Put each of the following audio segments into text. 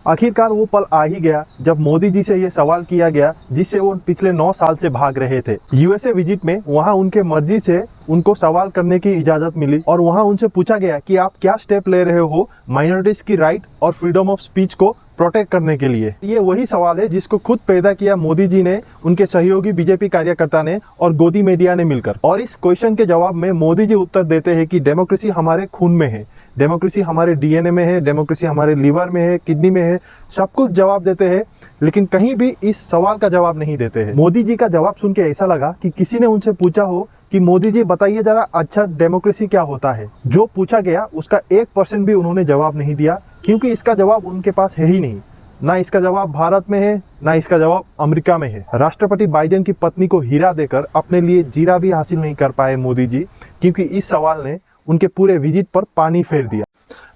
आखिरकार वो पल आ ही गया जब मोदी जी से ये सवाल किया गया जिससे वो पिछले 9 साल से भाग रहे थे। यूएसए विजिट में वहाँ उनके मर्जी से उनको सवाल करने की इजाजत मिली और वहाँ उनसे पूछा गया कि आप क्या स्टेप ले रहे हो माइनॉरिटीज की राइट और फ्रीडम ऑफ स्पीच को प्रोटेक्ट करने के लिए। ये वही सवाल है जिसको खुद पैदा किया मोदी जी ने, उनके सहयोगी बीजेपी कार्यकर्ता ने और गोदी मीडिया ने मिलकर। और इस क्वेश्चन के जवाब में मोदी जी उत्तर देते हैं कि डेमोक्रेसी हमारे खून में है, डेमोक्रेसी हमारे डीएनए में है, डेमोक्रेसी हमारे लीवर में है, किडनी में है, सब कुछ जवाब देते हैं, लेकिन कहीं भी इस सवाल का जवाब नहीं देते हैं। मोदी जी का जवाब सुन के ऐसा लगा कि किसी ने उनसे पूछा हो कि मोदी जी बताइए जरा अच्छा डेमोक्रेसी क्या होता है। जो पूछा गया उसका 1% भी उन्होंने जवाब नहीं दिया, क्योंकि इसका जवाब उनके पास है ही नहीं। ना इसका जवाब भारत में है, ना इसका जवाब अमेरिका में है। राष्ट्रपति बाइडेन की पत्नी को हीरा देकर अपने लिए जीरा भी हासिल नहीं कर पाए मोदी जी, क्योंकि इस सवाल ने उनके पूरे विजिट पर पानी फेर दिया।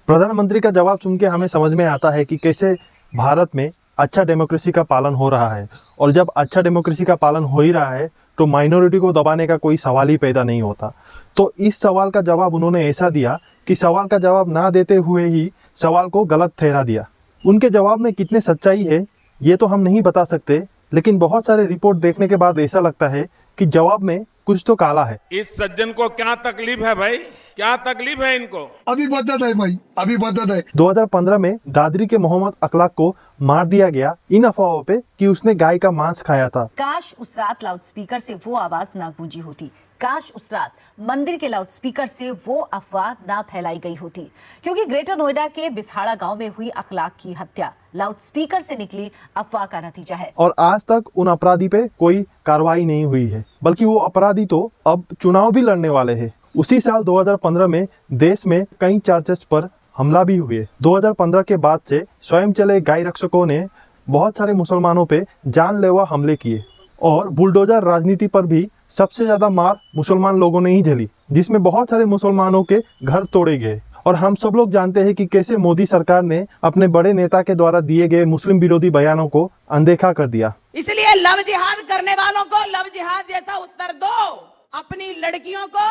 प्रधानमंत्री का जवाब सुन के हमें समझ में आता है कि कैसे भारत में अच्छा डेमोक्रेसी का पालन हो रहा है, और जब अच्छा डेमोक्रेसी का पालन हो ही रहा है तो माइनॉरिटी को दबाने का कोई सवाल ही पैदा नहीं होता। तो इस सवाल का जवाब उन्होंने ऐसा दिया कि सवाल का जवाब ना देते हुए ही सवाल को गलत ठहरा दिया। उनके जवाब में कितने सच्चाई है ये तो हम नहीं बता सकते, लेकिन बहुत सारे रिपोर्ट देखने के बाद ऐसा लगता है कि जवाब में कुछ तो काला है। इस सज्जन को क्या तकलीफ है भाई, क्या तकलीफ है इनको? अभी बदत है भाई, अभी बदत है। 2015 में दादरी के मोहम्मद अखलाक को मार दिया गया इन अफवाहों पे कि उसने गाय का मांस खाया था। काश उस रात लाउडस्पीकर से वो आवाज ना गूंजी होती, काश उस रात मंदिर के लाउडस्पीकर से वो अफवाह ना फैलाई गई होती, क्योंकि ग्रेटर नोएडा के बिसहाड़ा गांव में हुई अखलाक की हत्या लाउडस्पीकर से निकली अफवाह का नतीजा है। और आज तक उन अपराधी पे कोई कार्रवाई नहीं हुई है, बल्कि वो अपराधी तो अब चुनाव भी लड़ने वाले हैं। उसी साल 2015 में देश में कई चर्चेस पर हमला भी हुए। 2015 के बाद से स्वयं चले गाय रक्षकों ने बहुत सारे मुसलमानों पे जानलेवा हमले किए, और बुलडोजर राजनीति पर भी सबसे ज्यादा मार मुसलमान लोगों ने ही झेली, जिसमें बहुत सारे मुसलमानों के घर तोड़े गए। और हम सब लोग जानते हैं कि कैसे मोदी सरकार ने अपने बड़े नेता के द्वारा दिए गए मुस्लिम विरोधी बयानों को अनदेखा कर दिया। इसलिए लव जिहाद करने वालों को लव जिहाद जैसा उत्तर दो। अपनी लड़कियों को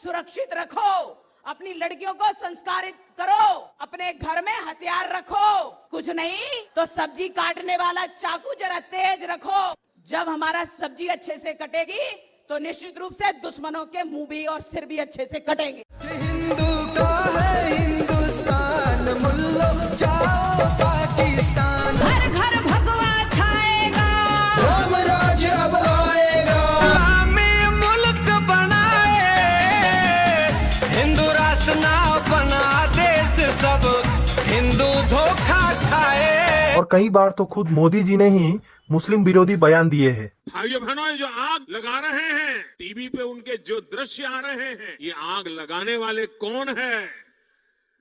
सुरक्षित रखो, अपनी लड़कियों को संस्कारित करो, अपने घर में हथियार रखो, कुछ नहीं तो सब्जी काटने वाला चाकू जरा तेज रखो। जब हमारा सब्जी अच्छे से कटेगी तो निश्चित रूप से दुश्मनों के मुंह भी और सिर भी अच्छे से कटेंगे। हिंदू का है हिंदुस्तान, मुल्लो जाओ पाकिस्तान। हर घर भगवा छाएगा, राम राज अब आएगा। इस्लामी मुल्क बनाए, हिंदू राष्ट्र ना बना देश सब हिंदू धोखा खाए। और कई बार तो खुद मोदी जी ने ही मुस्लिम विरोधी बयान दिए हैं। भाइयों बहनों, ये जो आग लगा रहे हैं टीवी पे, उनके जो दृश्य आ रहे हैं, ये आग लगाने वाले कौन है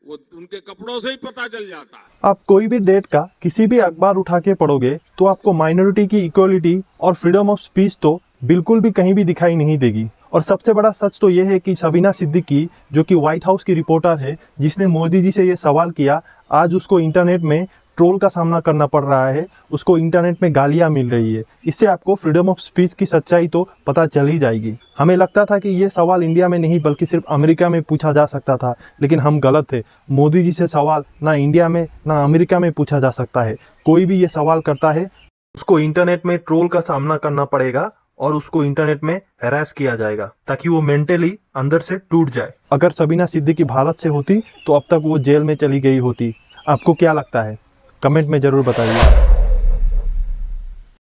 वो उनके कपड़ों से ही पता चल जाता है। आप कोई भी डेट का किसी भी अखबार उठा के पढ़ोगे तो आपको माइनॉरिटी की इक्वलिटी और फ्रीडम ऑफ स्पीच तो बिल्कुल भी कहीं भी दिखाई नहीं देगी। और सबसे बड़ा सच तो यह है कि शबीना सिद्दीकी, जो कि व्हाइट हाउस की रिपोर्टर है, जिसने मोदी जी से ये सवाल किया, आज उसको इंटरनेट में ट्रोल का सामना करना पड़ रहा है, उसको इंटरनेट में गालियां मिल रही है। इससे आपको फ्रीडम ऑफ स्पीच की सच्चाई तो पता चल ही जाएगी। हमें लगता था कि ये सवाल इंडिया में नहीं बल्कि सिर्फ अमेरिका में पूछा जा सकता था, लेकिन हम गलत थे। मोदी जी से सवाल ना इंडिया में ना अमेरिका में पूछा जा सकता है। कोई भी ये सवाल करता है उसको इंटरनेट में ट्रोल का सामना करना पड़ेगा और उसको इंटरनेट में हैरेस किया जाएगा, ताकि वो मेंटली अंदर से टूट जाए। अगर शबीना सिद्दीकी भारत से होती तो अब तक वो जेल में चली गई होती। आपको क्या लगता है? कमेंट में जरूर बताइए।